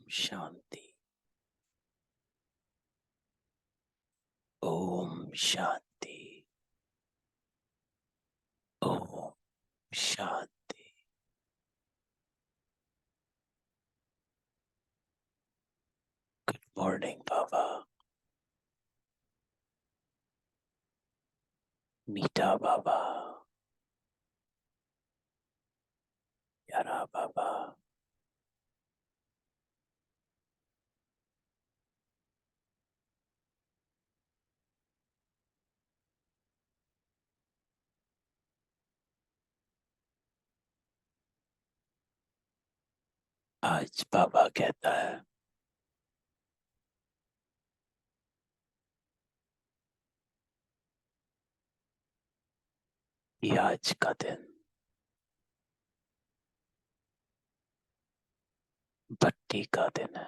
शांति। ओम शांति। ओम शांति। Good morning बाबा। मीठा बाबा। प्यारा बाबा। आज बाबा कहता है कि आज का दिन भट्टी का दिन है।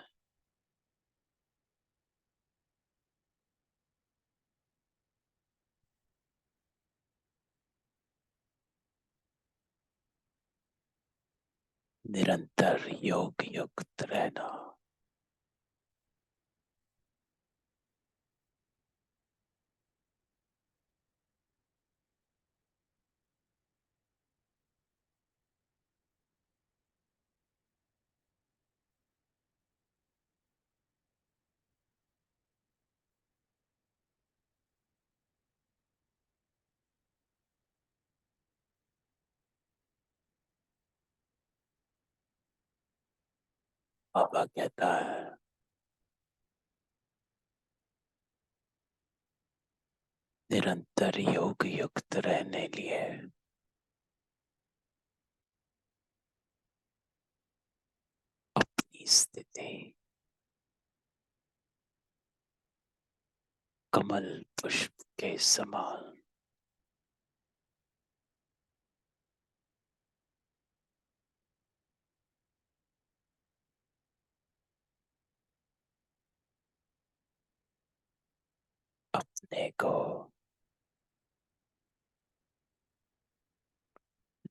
निरंतर योग युक्त रहना। बाबा कहता है निरंतर योग युक्त रहने लिए अपनी स्थिति कमल पुष्प के समान अपने को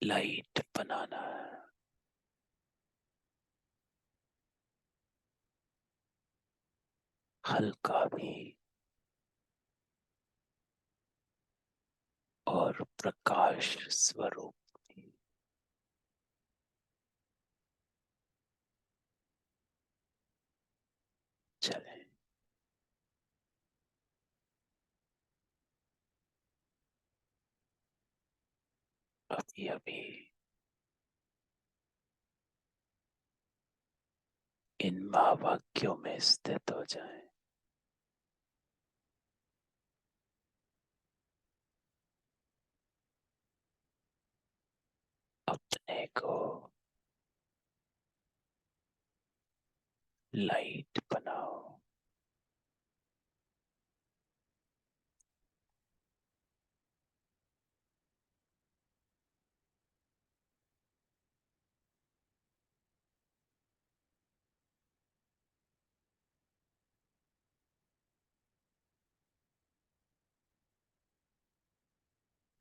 लाइट बनाना है। हल्का भी और प्रकाश स्वरूप भी। चले अभी अभी इन महावाक्यों में स्थित हो जाएं। अपने को लाइट बनाओ।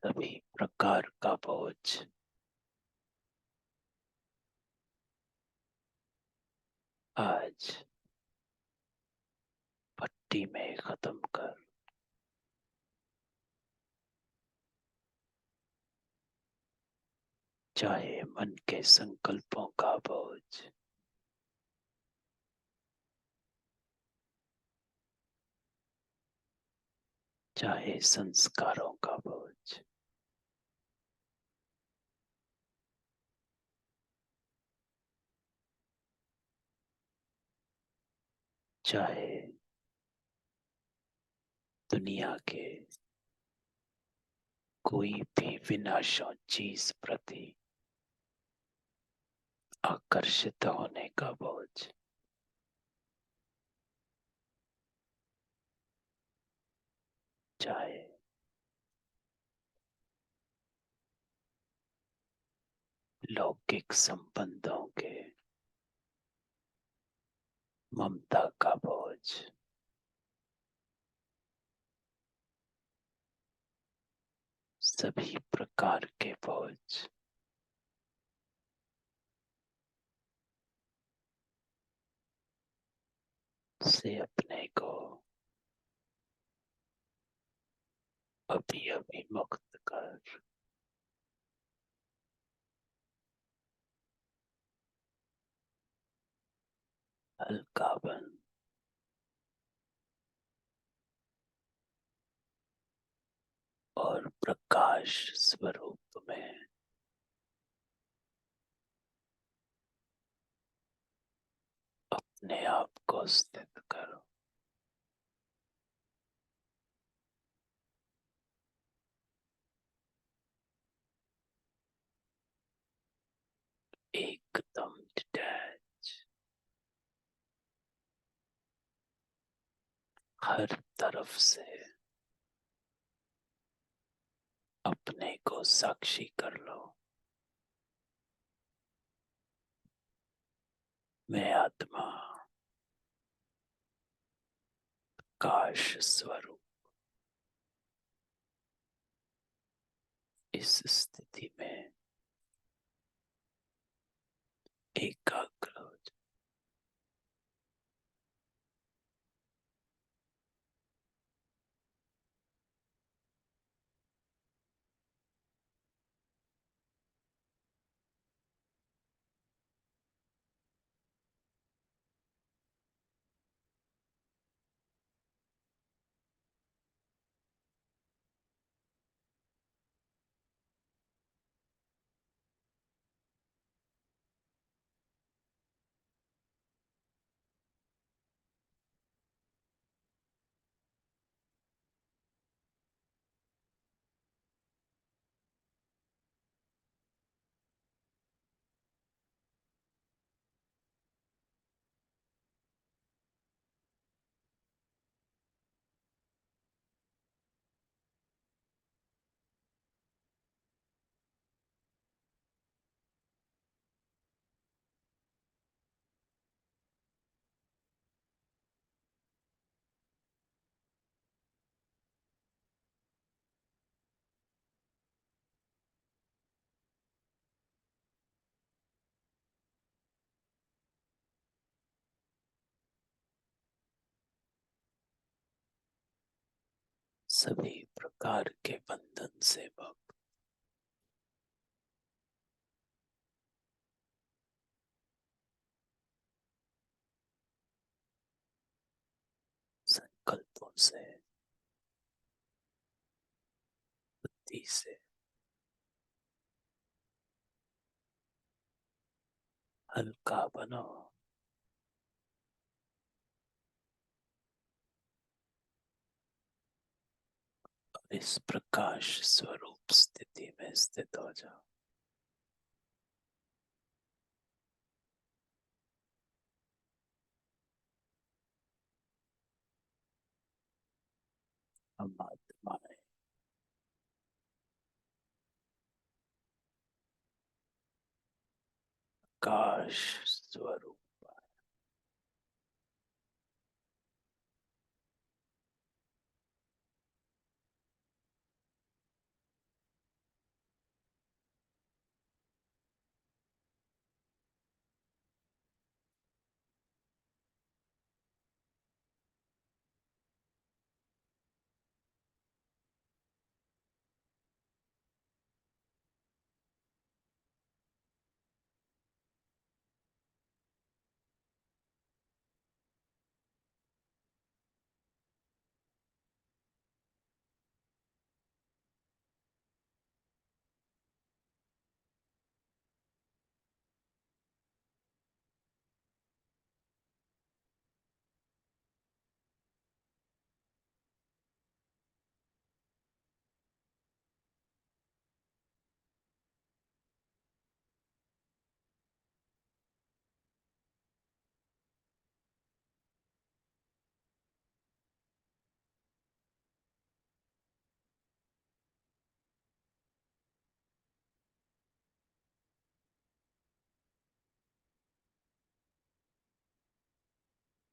सभी प्रकार का बोझ आज भट्टी में खत्म कर चाहे मन के संकल्पों का बोझ, चाहे संस्कारों का बोझ, चाहे दुनिया के कोई भी विनाशों चीज प्रति आकर्षित होने का बोझ, चाहे लौकिक संबंधों के ममता का बोझ, सभी प्रकार के बोझ से अपने को अभी अभी मुक्त कर हल्का बन और प्रकाश स्वरूप में अपने आप को स्थित करो। एकदम डिटैच, हर तरफ से अपने को साक्षी कर लो। मैं आत्मा, प्रकाश स्वरूप, इस स्थिति में एकाग्र हो जाओ। सभी प्रकार के बंधन से मुक्त, संकल्पों से, बुद्धि से हल्का बनो और इस प्रकाश स्वरूप स्थिति में स्थित हो जाओ। हम आत्माएं प्रकाश स्वरूप,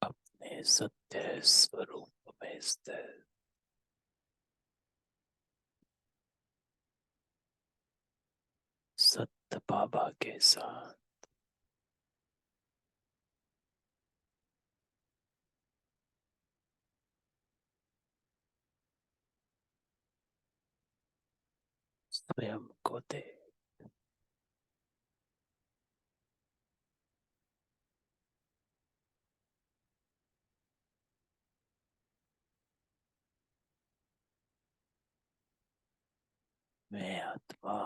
अपने सत्य स्वरूप में स्थित सत्य बाबा के साथ स्वयं को दे। मैं आत्मा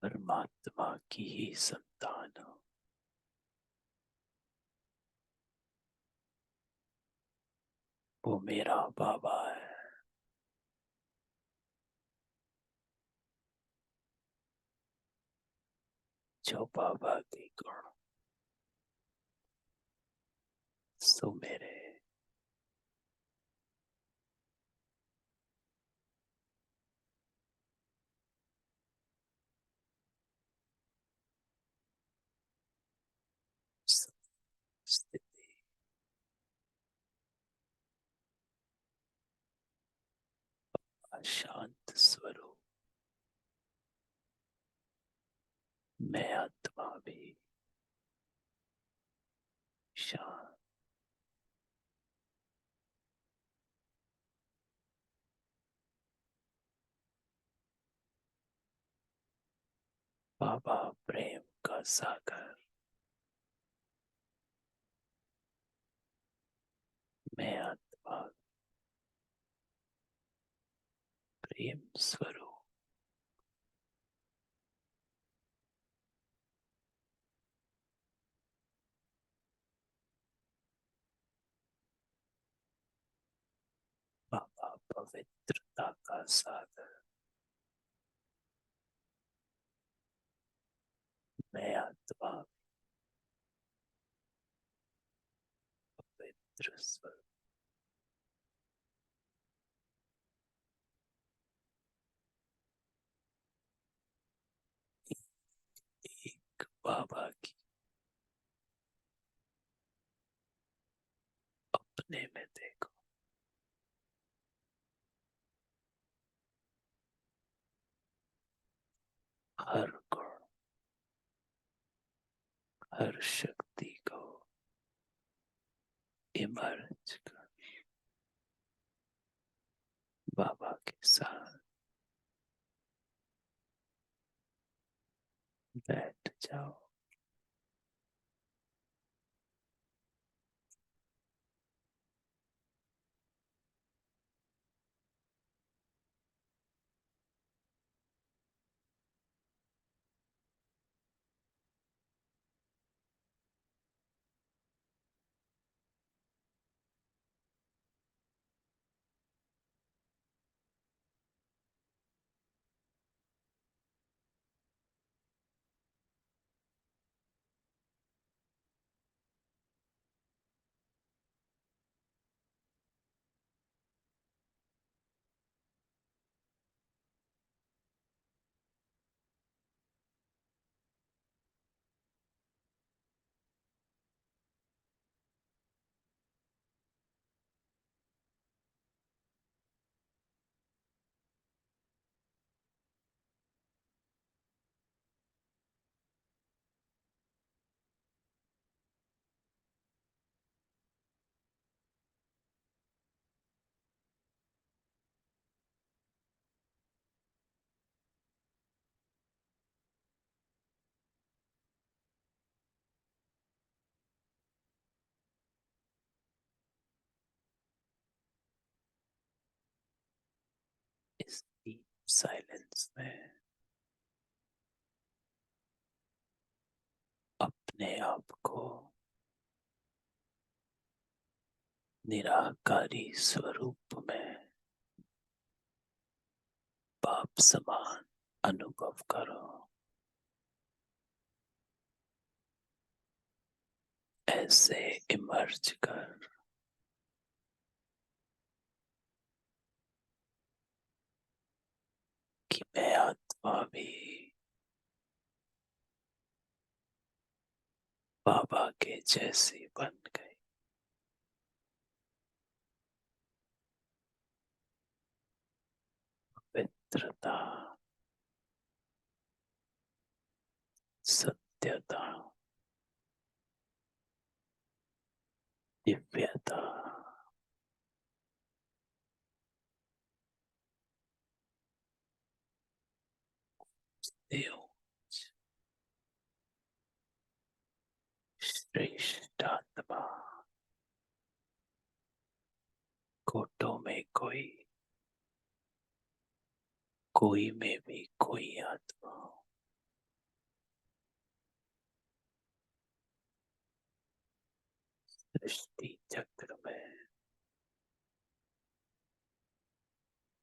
परमात्मा की ही संतान हूँ। वो मेरा बाबा है। जो बाबा के गुण सो मेरे। स्थिति शांत स्वरूप। मैं आत्मा भी शांत। बाबा प्रेम का सागर। मैं आत्मा प्रेम स्वरूप। बाबा पवित्रता का सागर। मैं आत्मा पवित्र स्वरूप। एक बाबा की अपने में देखो। हर गुण हर शक्ति को इमर्ज कर बाबा के साथ बैठ जाओ। इस डीप साइलेंस में अपने आप को निराकारी स्वरूप में बाप समान अनुभव करो। ऐसे इमर्ज कर कि मैं आत्मा भी बाबा के जैसी बन गई। पवित्रता सत्यता दिव्यता देव श्रेष्ठ आत्मा, कोटों में कोई, कोई में भी कोई आत्मा, सृष्टि चक्र में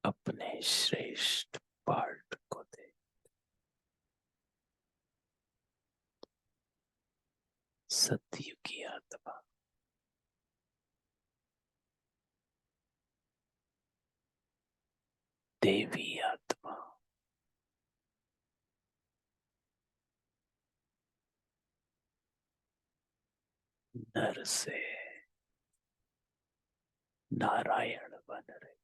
अपने श्रेष्ठ पार्ट को दे। सतयुगी आत्मा, देवी आत्मा, नर से नारायण बन रहे।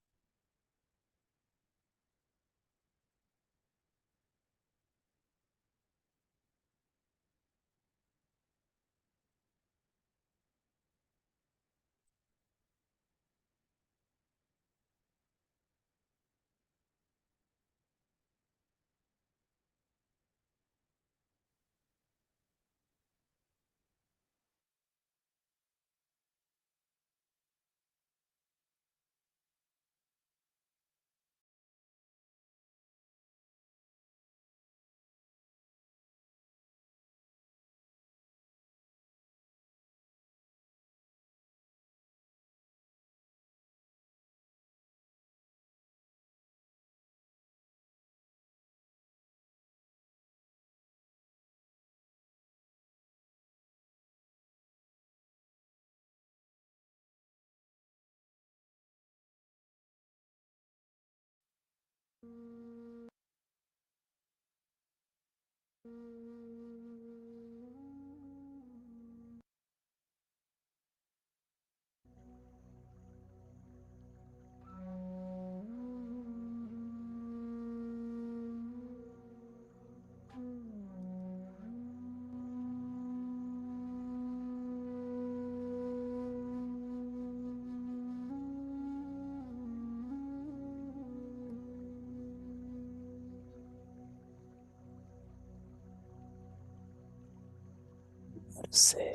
नर से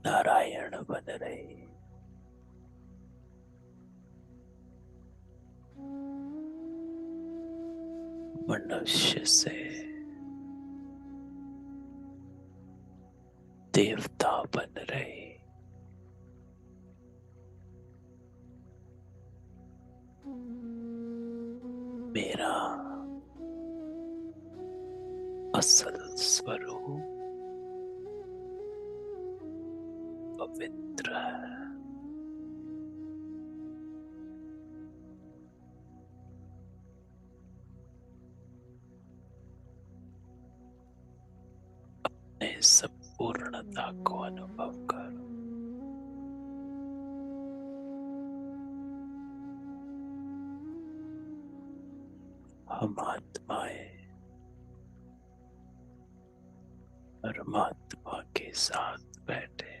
नारायण बन रहे। मनुष्य से देवता बन रहे। मेरा असल स्वरूप पवित्र है। अपने संपूर्णता को अनुभव कर। हम आत्माएं परमात्मा के साथ बैठे।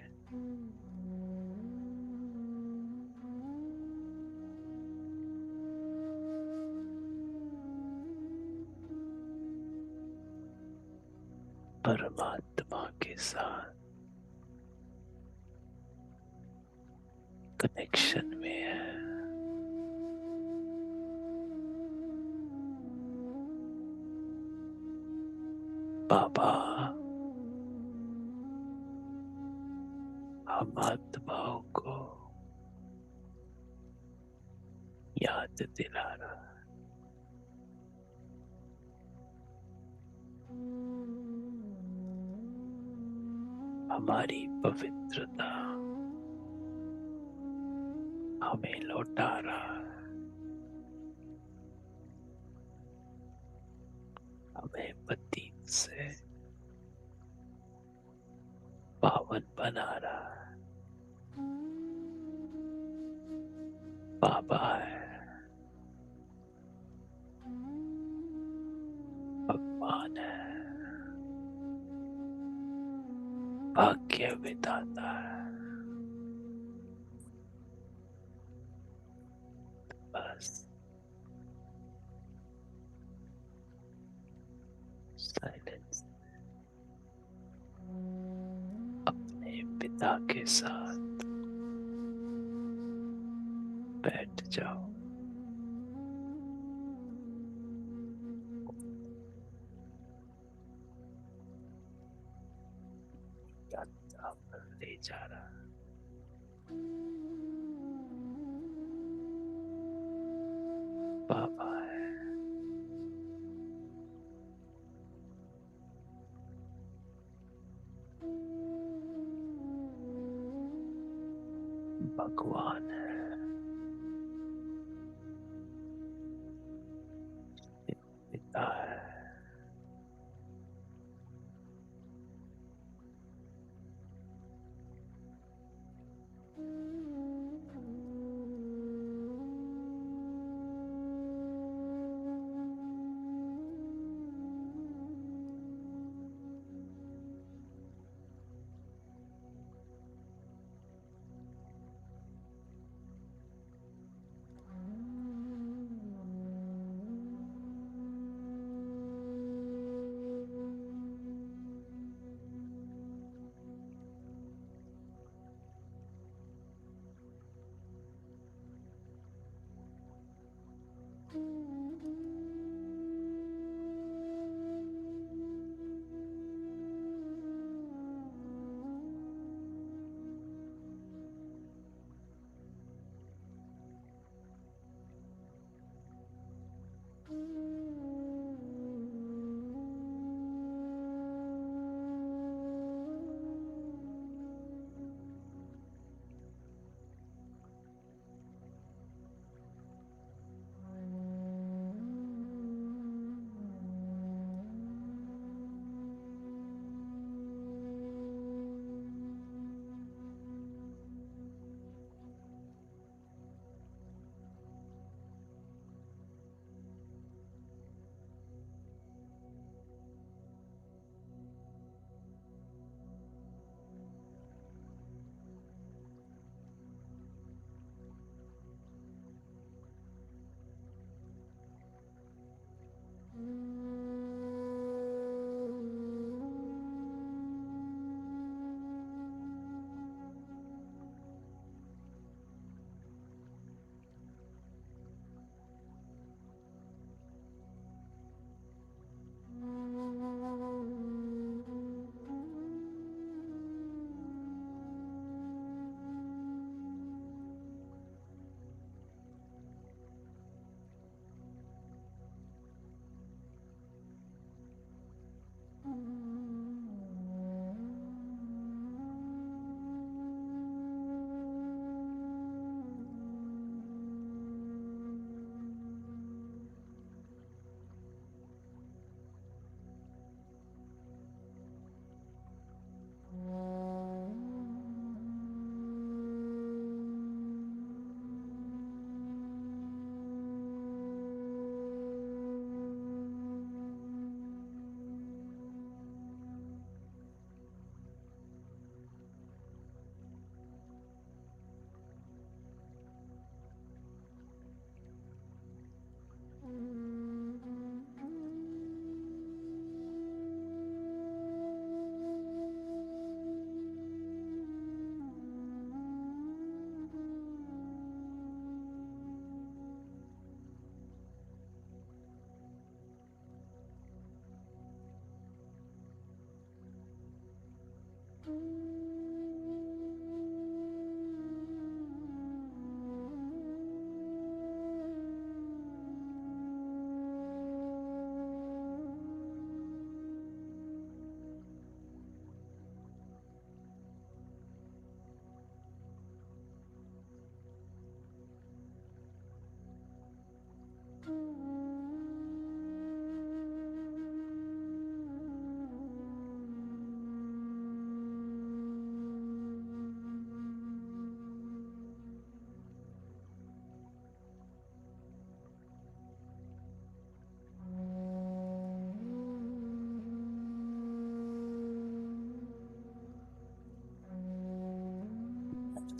परमात्मा के साथ कनेक्शन में है। बाबा हम आत्माओं को याद दिला रहा है। हमारी पवित्रता हमें लौटा रहा है। हमें पतित से पावन बना रहा है। बाबा है, भगवान है, भाग्य विधाता है। बस साइलेंस। अपने पिता के साथ बैठ जाओ। यात्रा पर ले जा रहा बाबा है। भगवान है। पिता है।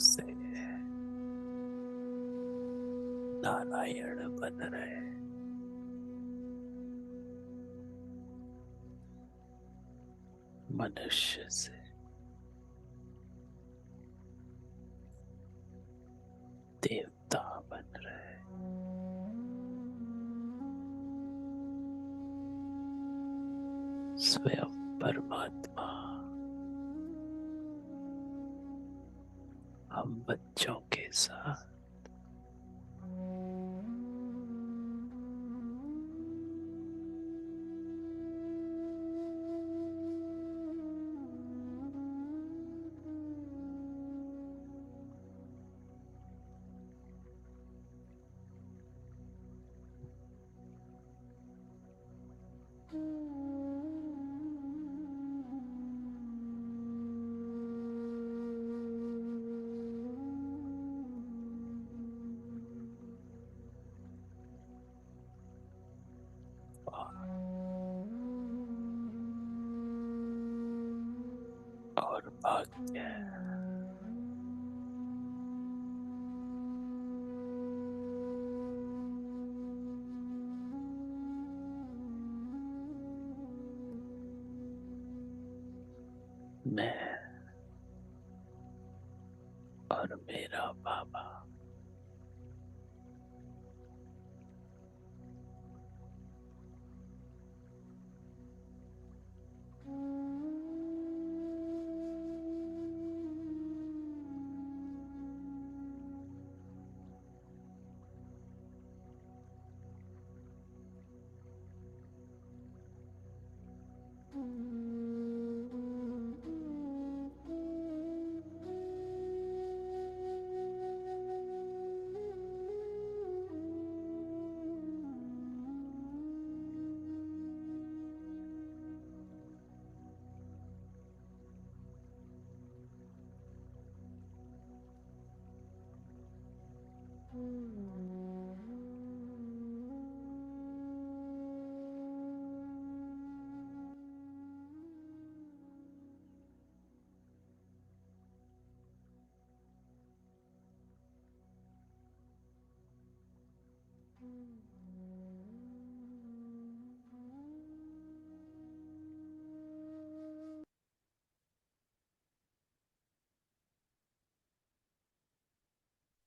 से नारायण बन रहे। मनुष्य से देवता बन रहे, स्वयं परमात्मा हम बच्चों के साथ और भाग्य मैं और मेरा बाबा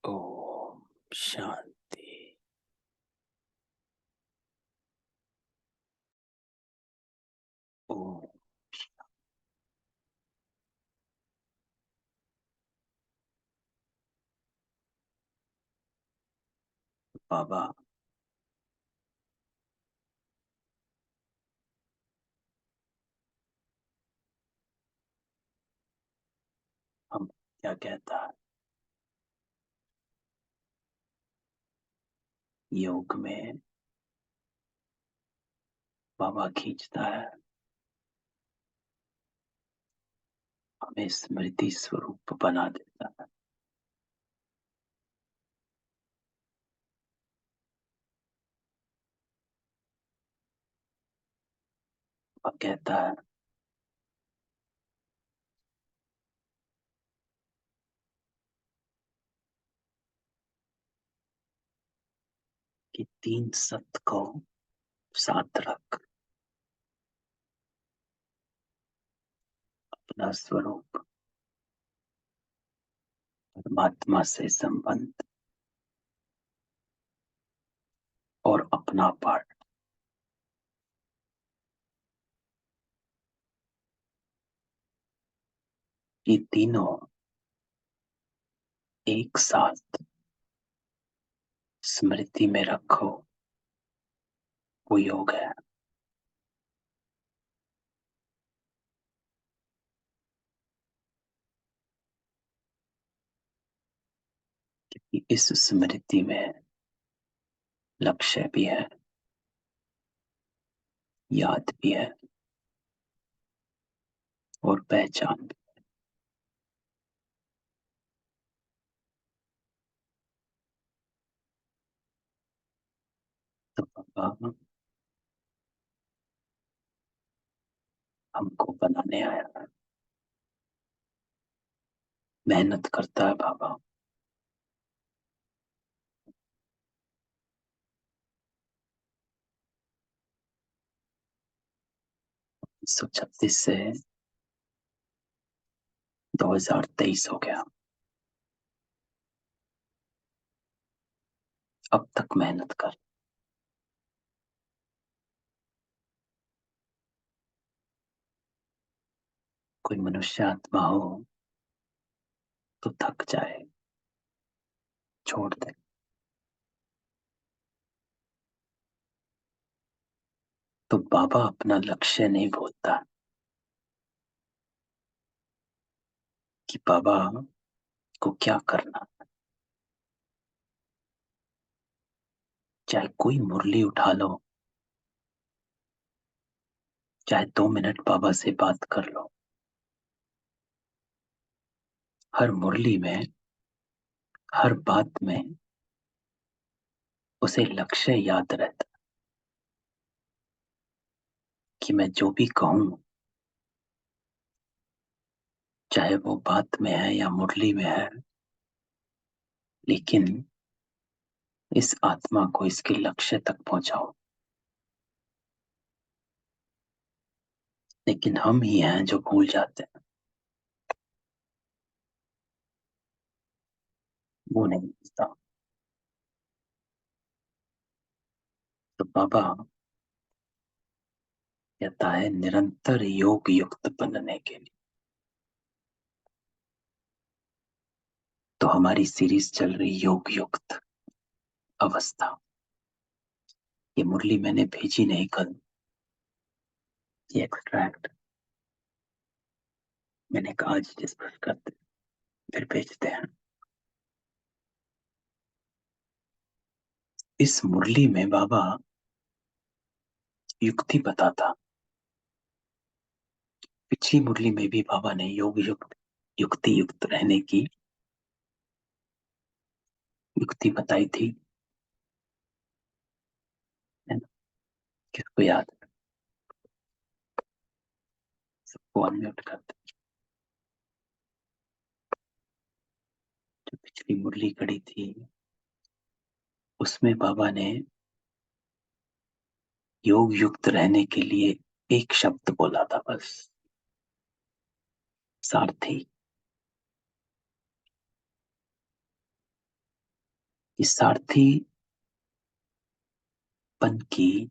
ओम शांति। ओम बाबा हम क्या कहता है योग में बाबा खींचता है, हमें स्मृति स्वरूप बना देता है। वह कहता है कि 3 सत्य को साथ रख, अपना स्वरूप, परमात्मा से संबंध और अपना पाठ, ये तीनों एक साथ स्मृति में रखो, वो योग है। कि इस स्मृति में लक्ष्य भी है, याद भी है और पहचान भी। तो बाबा हमको बनाने आया है, मेहनत करता है बाबा। 1936 से 2023 हो गया। अब तक मेहनत कर। कोई मनुष्य आत्मा हो तो थक जाए, छोड़ दे। तो बाबा अपना लक्ष्य नहीं भूलता कि बाबा को क्या करना। चाहे कोई मुरली उठा लो, चाहे 2 मिनट बाबा से बात कर लो, हर मुरली में, हर बात में उसे लक्ष्य याद रहता कि मैं जो भी कहूं, चाहे वो बात में है या मुरली में है, लेकिन इस आत्मा को इसके लक्ष्य तक पहुंचाओ। लेकिन हम ही हैं जो भूल जाते हैं, वो नहीं मिलता। तो बाबा कहता है निरंतर योग युक्त बनने के लिए। तो हमारी सीरीज चल रही योग युक्त अवस्था। ये मुरली मैंने भेजी नहीं कल, ये एक्सट्रैक्ट मैंने कहा आज डिस्कस करते, फिर भेजते हैं। इस मुरली में बाबा युक्ति बताता। पिछली मुरली में भी बाबा ने योग युक्त, युक्ति युक्त रहने की युक्ति बताई थी, है ना? किसको याद है? सबको अनम्यूट करते। जो पिछली मुरली कड़ी थी उसमें बाबा ने योग युक्त रहने के लिए एक शब्द बोला था बस, सारथी। इस सारथी पन की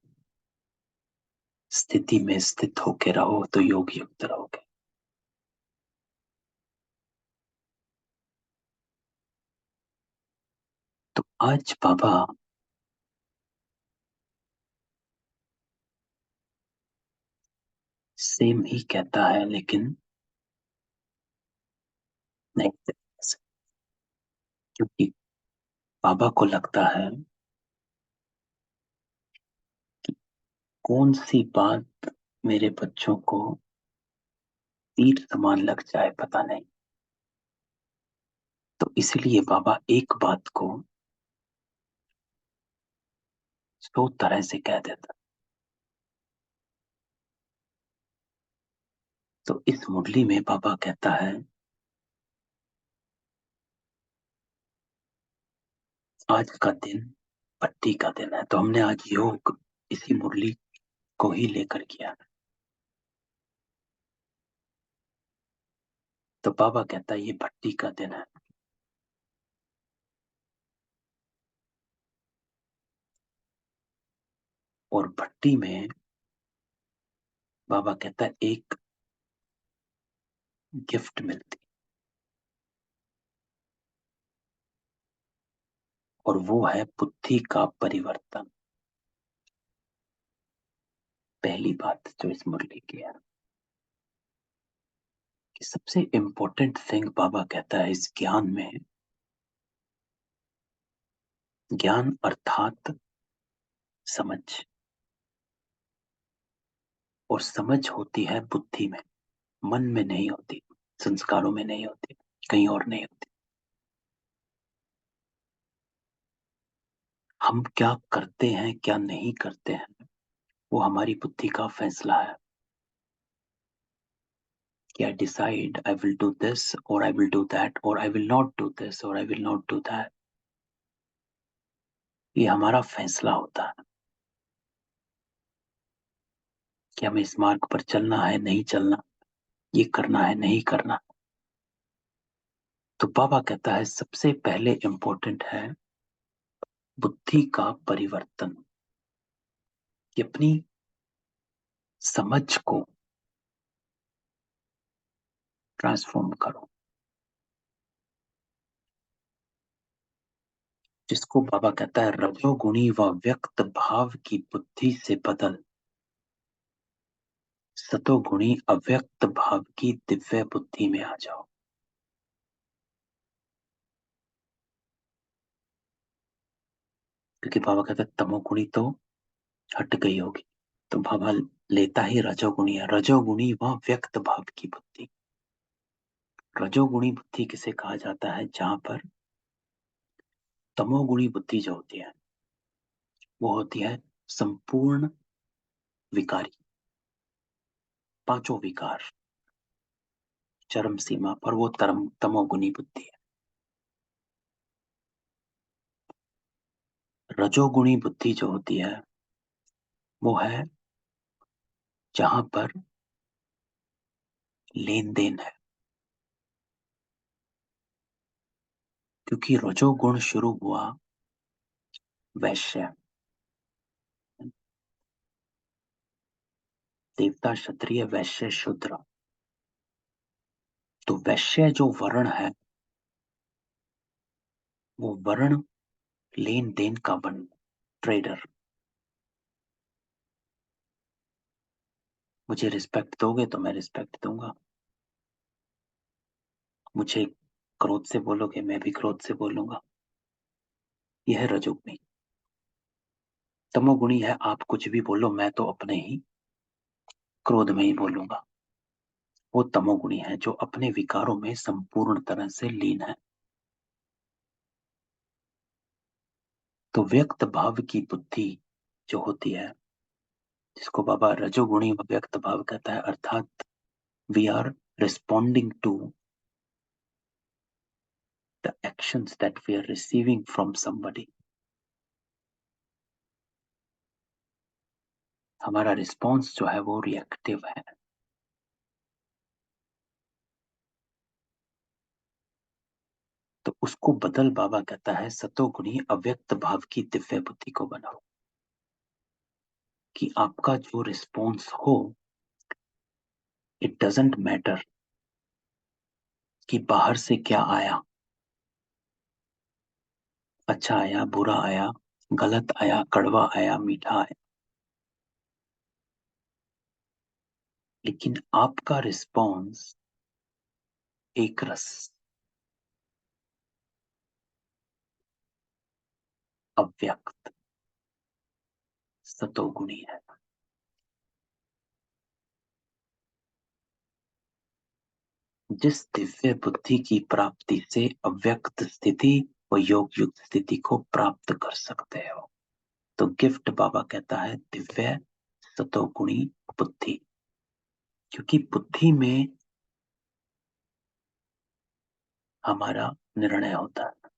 स्थिति में स्थित होके रहो तो योग युक्त रहोगे। तो आज बाबा सेम ही कहता है, लेकिन नहीं तरीके से। क्योंकि बाबा को लगता है कि कौन सी बात मेरे बच्चों को तीर समान लग जाए पता नहीं। तो इसलिए बाबा एक बात को 100 तरह से कह देता। तो इस मुरली में बाबा कहता है आज का दिन भट्टी का दिन है। तो हमने आज योग इसी मुरली को ही लेकर किया। तो बाबा कहता है ये भट्टी का दिन है। और भट्टी में बाबा कहता है एक गिफ्ट मिलती, और वो है बुद्धि का परिवर्तन। पहली बात जो इस मुरली की है कि सबसे इंपॉर्टेंट थिंग बाबा कहता है इस ज्ञान में, ज्ञान अर्थात समझ। और समझ होती है बुद्धि में, मन में नहीं होती, संस्कारों में नहीं होती, कहीं और नहीं होती। हम क्या करते हैं क्या नहीं करते हैं वो हमारी बुद्धि का फैसला है कि I decide I will do this और आई विल डू दैट, और I will not do this और I will not do that. ये हमारा फैसला होता है कि हमें इस मार्ग पर चलना है नहीं चलना, ये करना है नहीं करना। तो बाबा कहता है सबसे पहले इंपॉर्टेंट है बुद्धि का परिवर्तन, कि अपनी समझ को ट्रांसफॉर्म करो, जिसको बाबा कहता है रजोगुणी व व्यक्त भाव की बुद्धि से बदल सतोगुणी अव्यक्त भाव की दिव्य बुद्धि में आ जाओ। क्योंकि बाबा कहता है तमोगुणी तो हट गई होगी, तो बाबा लेता ही रजोगुणी है, रजोगुणी व व्यक्त भाव की बुद्धि। रजोगुणी बुद्धि किसे कहा जाता है? जहां पर तमोगुणी बुद्धि जो होती है वो होती है संपूर्ण विकारी, पांचों विकार चरम सीमा पर, वो तमोगुणी बुद्धि है। रजोगुणी बुद्धि जो होती है वो है जहां पर लेन देन है। क्योंकि रजोगुण शुरू हुआ वैश्य, देवता क्षत्रिय वैश्य शूद्र। तो वैश्य जो वर्ण है वो वर्ण लेन देन का वर्ण, ट्रेडर। मुझे रिस्पेक्ट दोगे तो मैं रिस्पेक्ट दूंगा, मुझे क्रोध से बोलोगे मैं भी क्रोध से बोलूंगा। यह है रजोगुणी। तमोगुणी है आप कुछ भी बोलो मैं तो अपने ही क्रोध में ही बोलूंगा। वो तमोगुणी है जो अपने विकारों में संपूर्ण तरह से लीन है। तो व्यक्त भाव की बुद्धि जो होती है, जिसको बाबा रजोगुणी व व्यक्त भाव कहता है, अर्थात we are responding to the actions that we are receiving from somebody. हमारा रिस्पॉन्स जो है वो रिएक्टिव है। तो उसको बदल बाबा कहता है सतोगुणी अव्यक्त भाव की दिव्य बुद्धि को बनाओ, कि आपका जो रिस्पॉन्स हो, इट डजेंट मैटर कि बाहर से क्या आया, अच्छा आया बुरा आया, गलत आया कड़वा आया मीठा आया, लेकिन आपका रिस्पॉन्स एक रस अव्यक्त सतोगुणी है। जिस दिव्य बुद्धि की प्राप्ति से अव्यक्त स्थिति व योग युक्त स्थिति को प्राप्त कर सकते हो। तो गिफ्ट बाबा कहता है दिव्य सतोगुणी बुद्धि। क्योंकि बुद्धि में हमारा निर्णय होता है,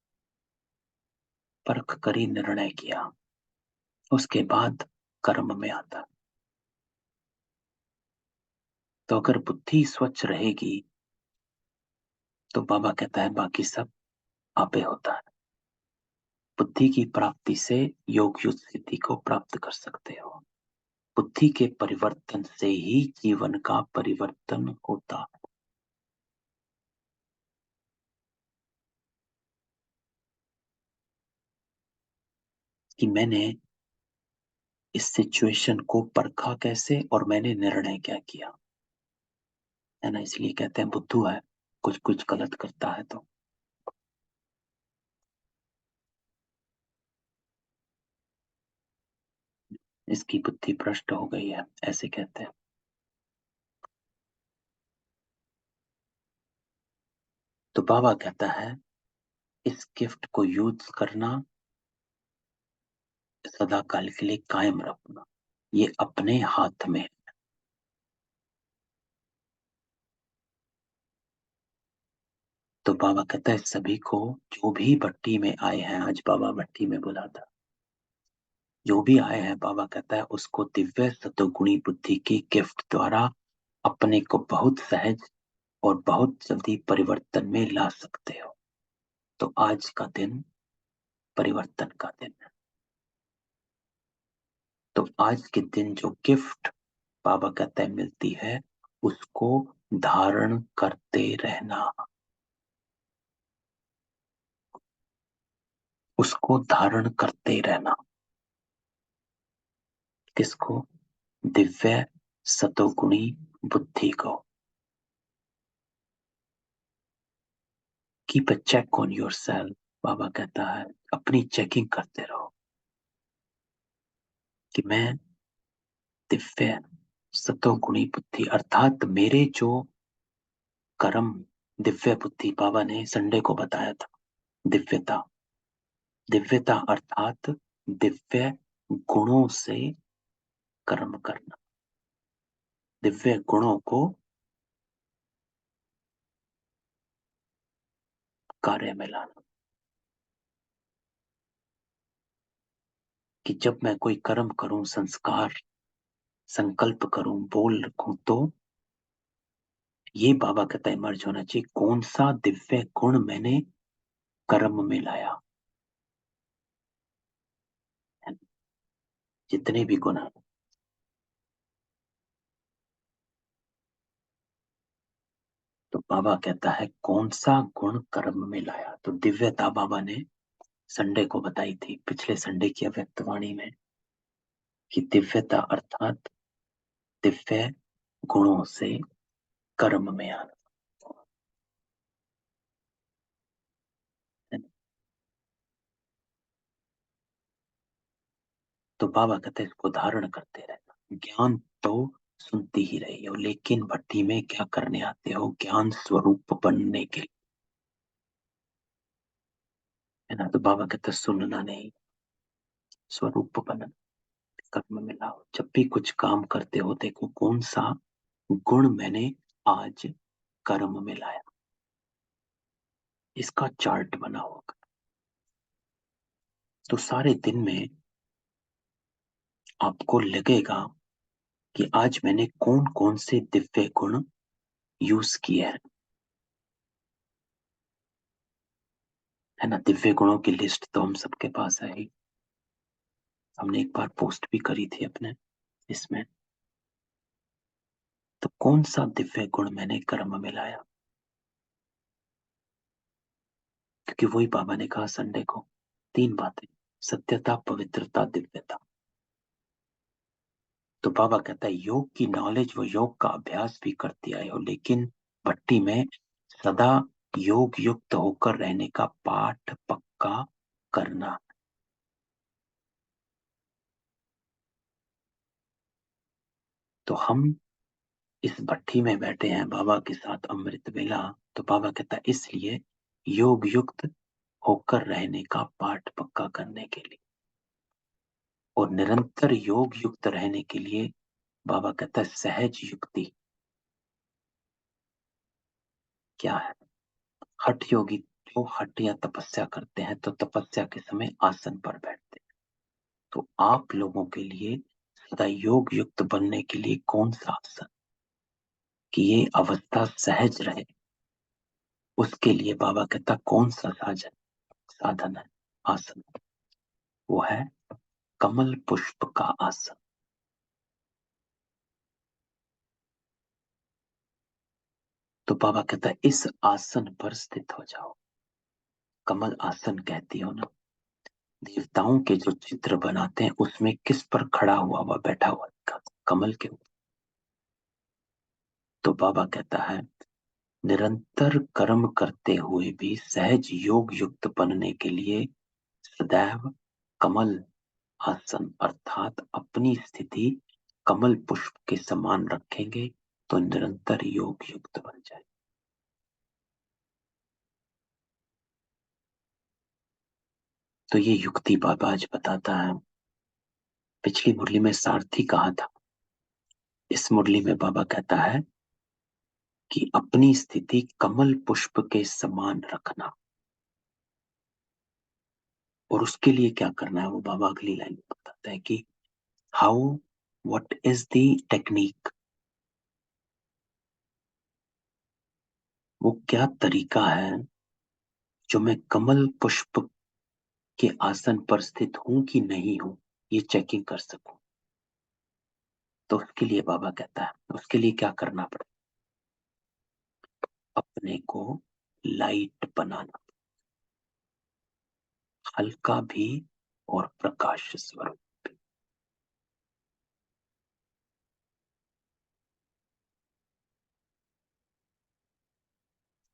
परख करी निर्णय किया, उसके बाद कर्म में आता है। तो अगर बुद्धि स्वच्छ रहेगी तो बाबा कहता है बाकी सब आपे होता है। बुद्धि की प्राप्ति से योग युक्त स्थिति को प्राप्त कर सकते हो। बुद्धि के परिवर्तन से ही जीवन का परिवर्तन होता है। कि मैंने इस सिचुएशन को परखा कैसे और मैंने निर्णय क्या किया, है ना। इसलिए कहते हैं बुद्धू है, कुछ कुछ गलत करता है तो। इसकी बुद्धि भ्रष्ट हो गई है, ऐसे कहते हैं। तो बाबा कहता है इस गिफ्ट को यूज करना, सदा काल के लिए कायम रखना, ये अपने हाथ में है। तो बाबा कहता है सभी को, जो भी भट्टी में आए हैं, आज बाबा भट्टी में बुला था, जो भी आए हैं बाबा कहता है उसको दिव्य सतोगुणी बुद्धि की गिफ्ट द्वारा अपने को बहुत सहज और बहुत जल्दी परिवर्तन में ला सकते हो। तो आज का दिन परिवर्तन का दिन है। तो आज के दिन जो गिफ्ट बाबा कहते हैं मिलती है, उसको धारण करते रहना। उसको धारण करते रहना। किसको? दिव्य सतोगुणी बुद्धि को। Keep a check on yourself. Baba कहता है अपनी चेकिंग करते रहो कि मैं दिव्य सतोगुणी बुद्धि, अर्थात मेरे जो कर्म, दिव्य बुद्धि बाबा ने संडे को बताया था। दिव्यता, दिव्यता अर्थात दिव्य गुणों से कर्म करना, दिव्य गुणों को कार्य में लाना। कि जब मैं कोई कर्म करूं, संस्कार संकल्प करूं, बोल रखूं, तो ये बाबा कहता है मर्ज होना चाहिए कौन सा दिव्य गुण मैंने कर्म में लाया है। जितने भी गुण हैं, तो बाबा कहता है कौन सा गुण कर्म में लाया। तो दिव्यता बाबा ने संडे को बताई थी, पिछले संडे की अव्यक्तवाणी में, कि दिव्यता अर्थात दिव्य गुणों से कर्म में आना। तो बाबा कहते हैं इसको धारण करते रहना। ज्ञान तो सुनती ही रही हो, लेकिन भट्टी में क्या करने आते हो? ज्ञान स्वरूप बनने के लिए, है ना। तो बाबा कहते हैं सुनना नहीं, स्वरूप बनना, कर्म में लाओ। जब भी कुछ काम करते हो देखो कौन सा गुण मैंने आज कर्म में लाया, इसका चार्ट बना होगा। तो सारे दिन में आपको लगेगा कि आज मैंने कौन कौन से दिव्य गुण यूज किए हैं, है ना। दिव्य गुणों की लिस्ट तो हम सबके पास है ही। हमने एक बार पोस्ट भी करी थी अपने इसमें। तो कौन सा दिव्य गुण मैंने कर्म में लाया? क्योंकि वही बाबा ने कहा संडे को, तीन बातें: सत्यता, पवित्रता, दिव्यता। तो बाबा कहता है योग की नॉलेज व योग का अभ्यास भी करते आए हो, लेकिन भट्टी में सदा योग युक्त होकर रहने का पाठ पक्का करना। तो हम इस भट्टी में बैठे हैं बाबा के साथ अमृत वेला। तो बाबा कहता है इसलिए योग युक्त होकर रहने का पाठ पक्का करने के लिए, और निरंतर योग युक्त रहने के लिए बाबा कहता है सहज युक्ति क्या है? हठ योगी जो हठ या तपस्या करते हैं, तो तपस्या के समय आसन पर बैठते हैं। तो आप लोगों के लिए सदा योग युक्त बनने के लिए कौन सा आसन, कि ये अवस्था सहज रहे, उसके लिए बाबा कहता कौन सा साधन है, आसन, वो है कमल पुष्प का आसन। तो बाबा कहता है इस आसन पर स्थित हो जाओ। कमल आसन कहती हो ना, देवताओं के जो चित्र बनाते हैं उसमें किस पर खड़ा हुआ बैठा हुआ दिखा? कमल के ऊपर। तो बाबा कहता है निरंतर कर्म करते हुए भी सहज योग युक्त बनने के लिए सदैव कमल आसन अर्थात अपनी स्थिति कमल पुष्प के समान रखेंगे, तो निरंतर योग युक्त बन जाए। तो ये युक्ति बाबा आज बताता है। पिछली मुरली में सारथी कहा था, इस मुरली में बाबा कहता है कि अपनी स्थिति कमल पुष्प के समान रखना। और उसके लिए क्या करना है वो बाबा अगली लाइन में बताता है कि how, what is the technique. वो क्या तरीका है जो मैं कमल पुष्प के आसन पर स्थित हूं कि नहीं हूं, ये चेकिंग कर सकूं। तो उसके लिए बाबा कहता है, उसके लिए क्या करना पड़े? अपने को लाइट बनाना, हल्का भी और प्रकाश स्वरूप भी।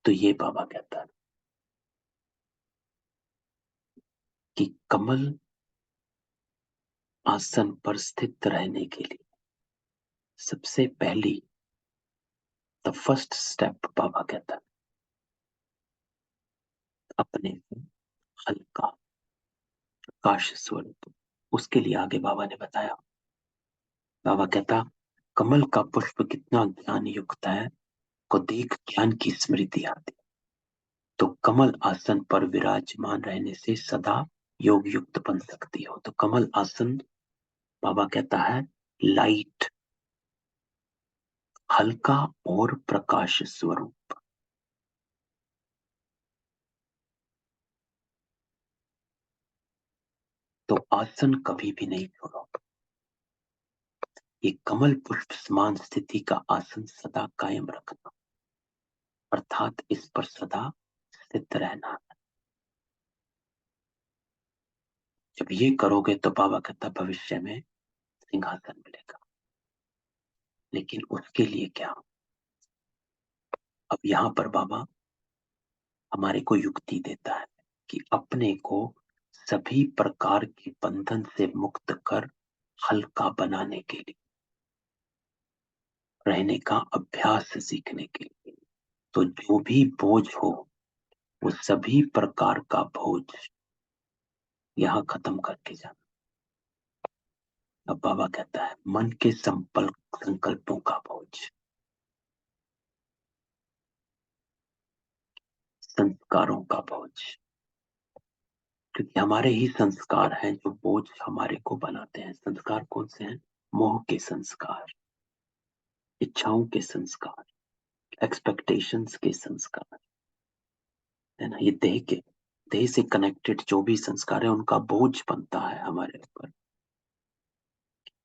तो ये बाबा कहता है कि कमल आसन पर स्थित रहने के लिए सबसे पहली, द फर्स्ट स्टेप, बाबा कहता है अपने को हल्का प्रकाश स्वरूप। उसके लिए आगे बाबा ने बताया, बाबा कहता कमल का पुष्प कितना ज्ञान युक्त है, को देख ज्ञान की स्मृति आती। तो कमल आसन पर विराजमान रहने से सदा योग युक्त बन सकती हो। तो कमल आसन, बाबा कहता है, लाइट, हल्का और प्रकाश स्वरूप। तो आसन कभी भी नहीं छोड़ो। ये कमल पुष्प समान स्थिति का आसन सदा कायम रखना, अर्थात इस पर सदा स्थित रहना। जब ये करोगे तो बाबा कहता भविष्य में सिंहासन मिलेगा। लेकिन उसके लिए क्या? अब यहां पर बाबा हमारे को युक्ति देता है कि अपने को सभी प्रकार के बंधन से मुक्त कर हल्का बनाने के लिए, रहने का अभ्यास सीखने के लिए। तो जो भी बोझ हो, वो सभी प्रकार का बोझ यहां खत्म करके जाना। अब बाबा कहता है मन के संकल्पों का बोझ, संस्कारों का बोझ, क्योंकि हमारे ही संस्कार हैं जो बोझ हमारे को बनाते हैं। संस्कार कौन से हैं? मोह के संस्कार, इच्छाओं के संस्कार, एक्सपेक्टेशंस के संस्कार, है ना। ये देह से कनेक्टेड जो भी संस्कार है उनका बोझ बनता है हमारे ऊपर,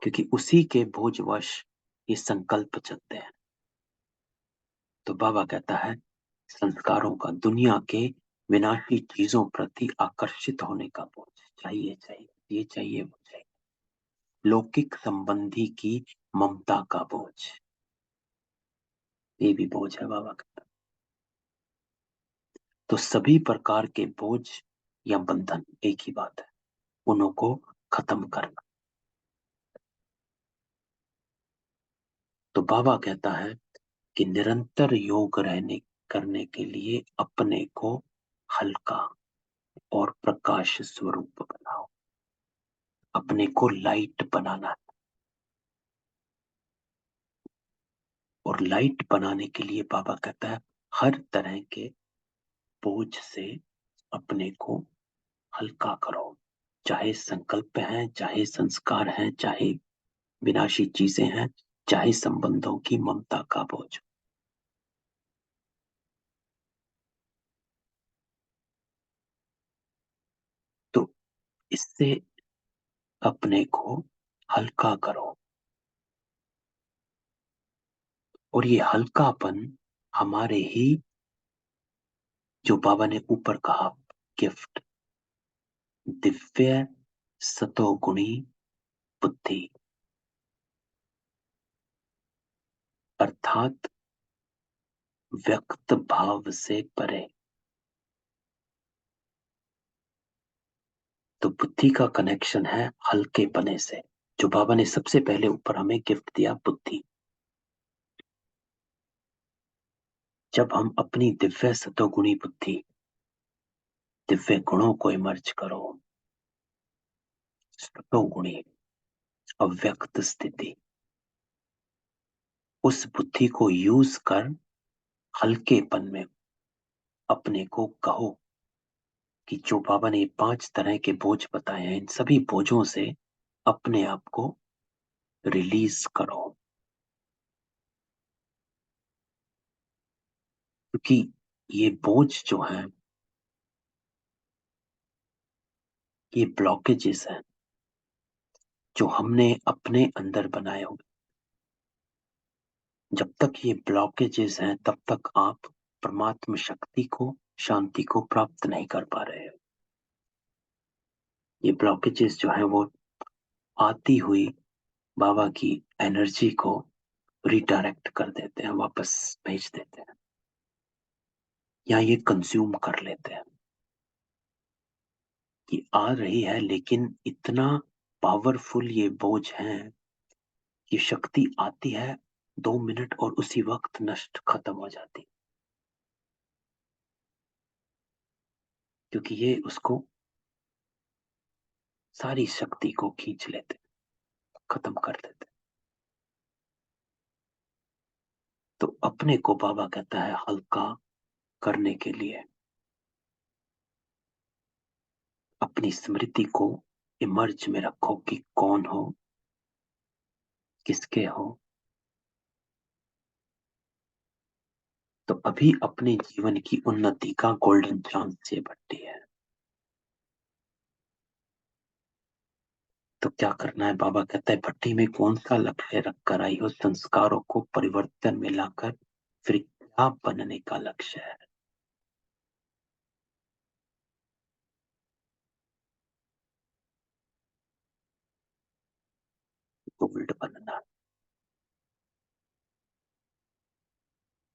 क्योंकि उसी के बोझवश ये संकल्प चलते हैं। तो बाबा कहता है संस्कारों का, दुनिया के विनाशी चीजों प्रति आकर्षित होने का बोझ, चाहिए चाहिए, ये चाहिए वो चाहिए, लौकिक संबंधी की ममता का बोझ, ये भी बोझ है बाबा का। तो सभी प्रकार के बोझ या बंधन एक ही बात है, उनको खत्म करना। तो बाबा कहता है कि निरंतर योग रहने करने के लिए अपने को हल्का और प्रकाश स्वरूप बनाओ, अपने को लाइट बनाना है। और लाइट बनाने के लिए बाबा कहता है हर तरह के बोझ से अपने को हल्का करो, चाहे संकल्प है, चाहे संस्कार है, चाहे विनाशी चीजें हैं, चाहे संबंधों की ममता का बोझ। तो इससे अपने को हल्का करो। और ये हल्कापन हमारे ही, जो बाबा ने ऊपर कहा, गिफ्ट, दिव्य सतोगुणी बुद्धि, अर्थात व्यक्त भाव से परे। तो बुद्धि का कनेक्शन है हल्के पने से, जो बाबा ने सबसे पहले ऊपर हमें गिफ्ट दिया, बुद्धि। जब हम अपनी दिव्य सतोगुणी बुद्धि, दिव्य गुणों को इमर्ज करो, सतोगुणी अव्यक्त स्थिति, उस बुद्धि को यूज कर हल्केपन में अपने को कहो कि जो बाबा ने 5 तरह के बोझ बताए हैं, इन सभी बोझों से अपने आप को रिलीज करो। क्योंकि ये बोझ जो है, ये ब्लॉकेजेस हैं जो हमने अपने अंदर बनाए हुए। जब तक ये ब्लॉकेजेस हैं तब तक आप परमात्म शक्ति को, शांति को प्राप्त नहीं कर पा रहे हो। ये ब्लॉकेजेस जो हैं वो आती हुई बाबा की एनर्जी को रिडायरेक्ट कर देते हैं, वापस भेज देते हैं, या ये कंज्यूम कर लेते हैं। कि आ रही है लेकिन इतना पावरफुल ये बोझ है, ये शक्ति आती है 2 मिनट और उसी वक्त नष्ट खत्म हो जाती, क्योंकि ये उसको सारी शक्ति को खींच लेते, खत्म कर देते। तो अपने को बाबा कहता है हल्का करने के लिए अपनी स्मृति को इमर्ज में रखो कि कौन हो, किसके हो। तो अभी अपने जीवन की उन्नति का गोल्डन चांस ये भट्टी है। तो क्या करना है, बाबा कहता है भट्टी में कौन सा लक्ष्य रखकर आई हो, संस्कारों को परिवर्तन में लाकर फिर क्या बनने का लक्ष्य है। गोल्ड बनना।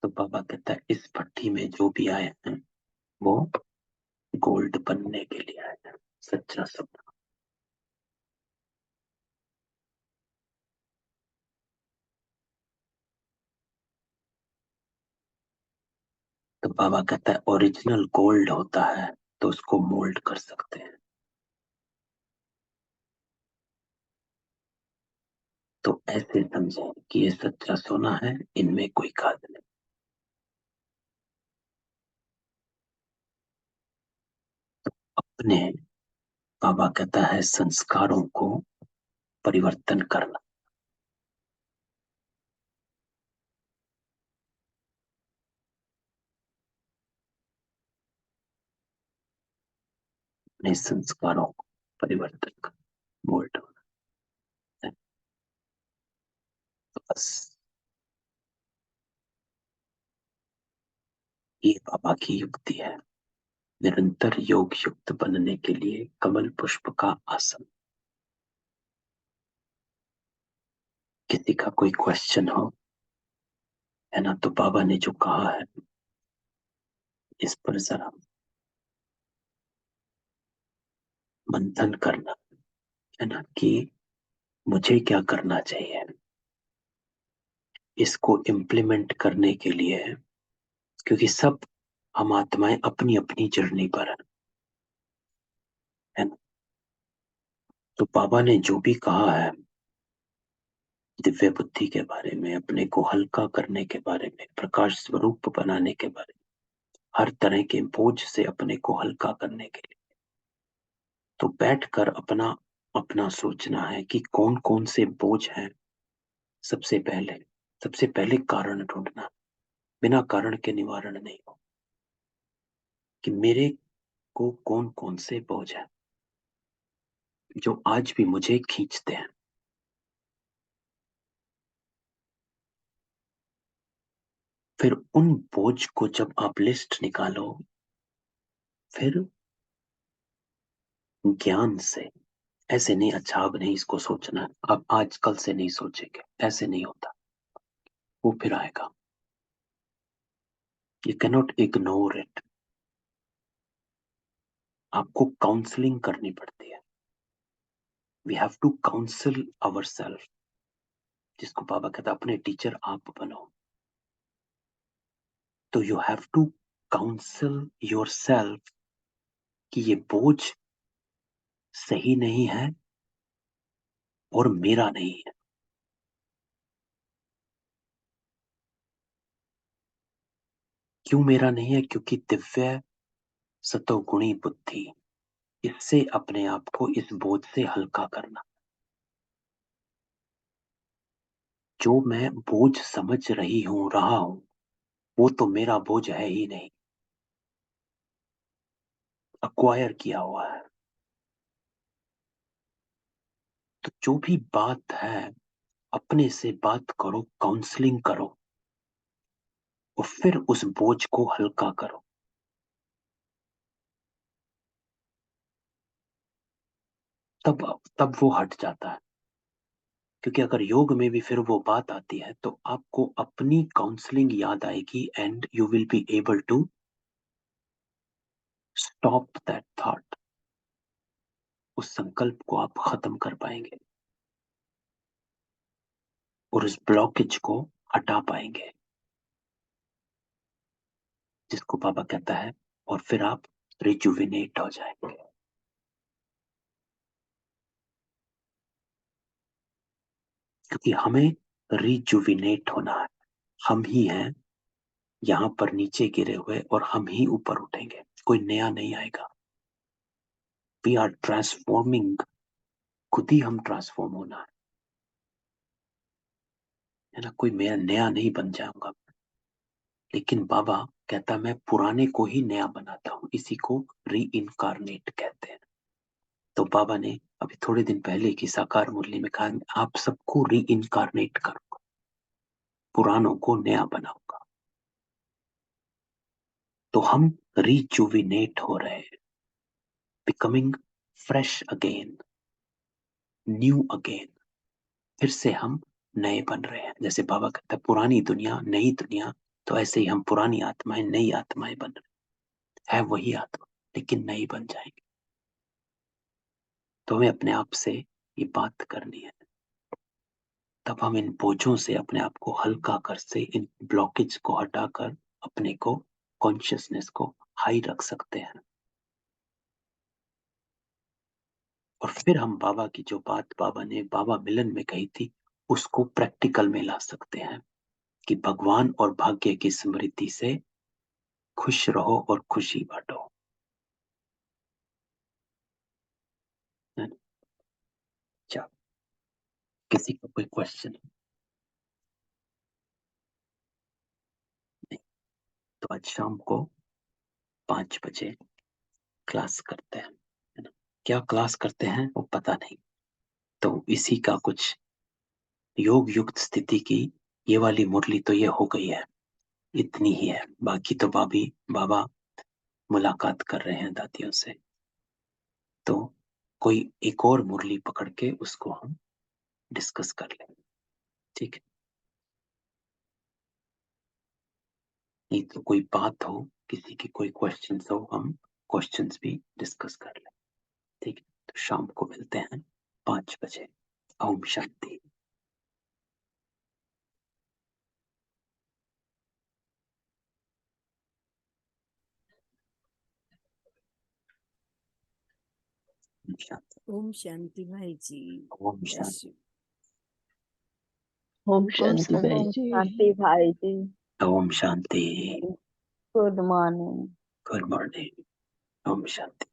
तो बाबा कहता है इस भट्टी में जो भी आए हैं वो गोल्ड बनने के लिए आए हैं, सच्चा सपना। तो बाबा कहता है ओरिजिनल गोल्ड होता है तो उसको मोल्ड कर सकते हैं। तो ऐसे समझें कि ये सच्चा सोना है, इनमें कोई खाद नहीं। अपने, बाबा कहता है संस्कारों को परिवर्तन करना। अपने संस्कारों को परिवर्तन करना, मोल्ड होना है। तो बस ये बाबा की युक्ति है। निरंतर योग युक्त बनने के लिए कमल पुष्प का आसन। किसी का कोई क्वेश्चन हो, है ना, तो बाबा ने जो कहा है इस पर जरा मंथन करना, है ना, कि मुझे क्या करना चाहिए इसको इम्प्लीमेंट करने के लिए। क्योंकि सब हम आत्माएं अपनी अपनी जर्नी पर है ना। तो बाबा ने जो भी कहा है दिव्य बुद्धि के बारे में, अपने को हल्का करने के बारे में, प्रकाश स्वरूप बनाने के बारे में, हर तरह के बोझ से अपने को हल्का करने के लिए, तो बैठकर अपना अपना सोचना है कि कौन कौन से बोझ हैं। सबसे पहले सबसे पहले कारण ढूंढना, बिना कारण के निवारण नहीं हो, कि मेरे को कौन कौन से बोझ हैं जो आज भी मुझे खींचते हैं। फिर उन बोझ को जब आप लिस्ट निकालो, फिर ज्ञान से, ऐसे नहीं अच्छा अब नहीं इसको सोचना है, अब आज कल से नहीं सोचेंगे, ऐसे नहीं होता। वो फिर आएगा। You cannot ignore it. आपको काउंसलिंग करनी पड़ती है। We have to counsel our self, जिसको बाबा कहता है अपने टीचर आप बनो। तो you have to counsel your self कि ये बोझ सही नहीं है और मेरा नहीं है। क्यों मेरा नहीं है? क्योंकि दिव्य सतोगुणी बुद्धि, इससे अपने आप को इस बोझ से हल्का करना। जो मैं बोझ समझ रही हूं, रहा हूं, वो तो मेरा बोझ है ही नहीं, अक्वायर किया हुआ है। तो जो भी बात है, अपने से बात करो, काउंसलिंग करो, और फिर उस बोझ को हल्का करो। तब तब वो हट जाता है। क्योंकि अगर योग में भी फिर वो बात आती है, तो आपको अपनी काउंसलिंग याद आएगी, and you will be able to stop that thought. उस संकल्प को आप खत्म कर पाएंगे और उस ब्लॉकेज को हटा पाएंगे, जिसको बाबा कहता है, और फिर आप रिजुविनेट हो जाएंगे। क्योंकि हमें रिजुविनेट होना है। हम ही हैं यहां पर नीचे गिरे हुए, और हम ही ऊपर उठेंगे, कोई नया नहीं आएगा। वी आर ट्रांसफॉर्मिंग, खुद ही हम ट्रांसफॉर्म होना है ना। कोई मैं नया नहीं बन जाऊंगा। लेकिन बाबा कहता मैं पुराने को ही नया बनाता हूं, इसी को री इनकारनेट कहते हैं। तो बाबा ने अभी थोड़े दिन पहले की साकार मुरली में कहा, आप सबको री इनकारनेट करूंगा, पुरानों को नया बनाऊंगा। तो हम रिजुविनेट हो रहे हैं, becoming fresh again, new again. फिर से हम नए बन रहे हैं। जैसे बाबा कहता है पुरानी दुनिया नई दुनिया, तो ऐसे ही हम पुरानी आत्माएं नई आत्माएं बन रहे हैं। है वही आत्मा, लेकिन नई बन जाएंगे। तो हमें अपने आप से ये बात करनी है। तब हम इन बोझों से अपने आप को हल्का कर से, इन ब्लॉकेज को हटाकर अपने को, कॉन्शियसनेस को हाई रख सकते हैं। और फिर हम बाबा की जो बात बाबा ने बाबा मिलन में कही थी, उसको प्रैक्टिकल में ला सकते हैं कि भगवान और भाग्य की स्मृति से खुश रहो और खुशी बांटो। अच्छा, किसी का कोई क्वेश्चन? नहीं? तो आज शाम को 5 बजे क्लास करते हैं, है ना। क्या क्लास करते हैं वो पता नहीं। तो इसी का कुछ योग युक्त स्थिति की ये वाली मुरली तो ये हो गई है, इतनी ही है। बाकी तो बाबा मुलाकात कर रहे हैं दादियों से। तो कोई एक और मुरली पकड़ के उसको हम डिस्कस कर लें, ठीक है। नहीं तो कोई बात हो, किसी की कोई क्वेश्चंस हो, हम क्वेश्चंस भी डिस्कस कर लें, ठीक है। तो शाम को मिलते हैं 5 बजे। ओम शांति। ओम शांति। ओम शांति भाई जी। ओम bless Shanti. you. Om Shanti भाई ओम जी। शांति भाई जी। ओम शांति। Good morning. Good morning. ओम शांति।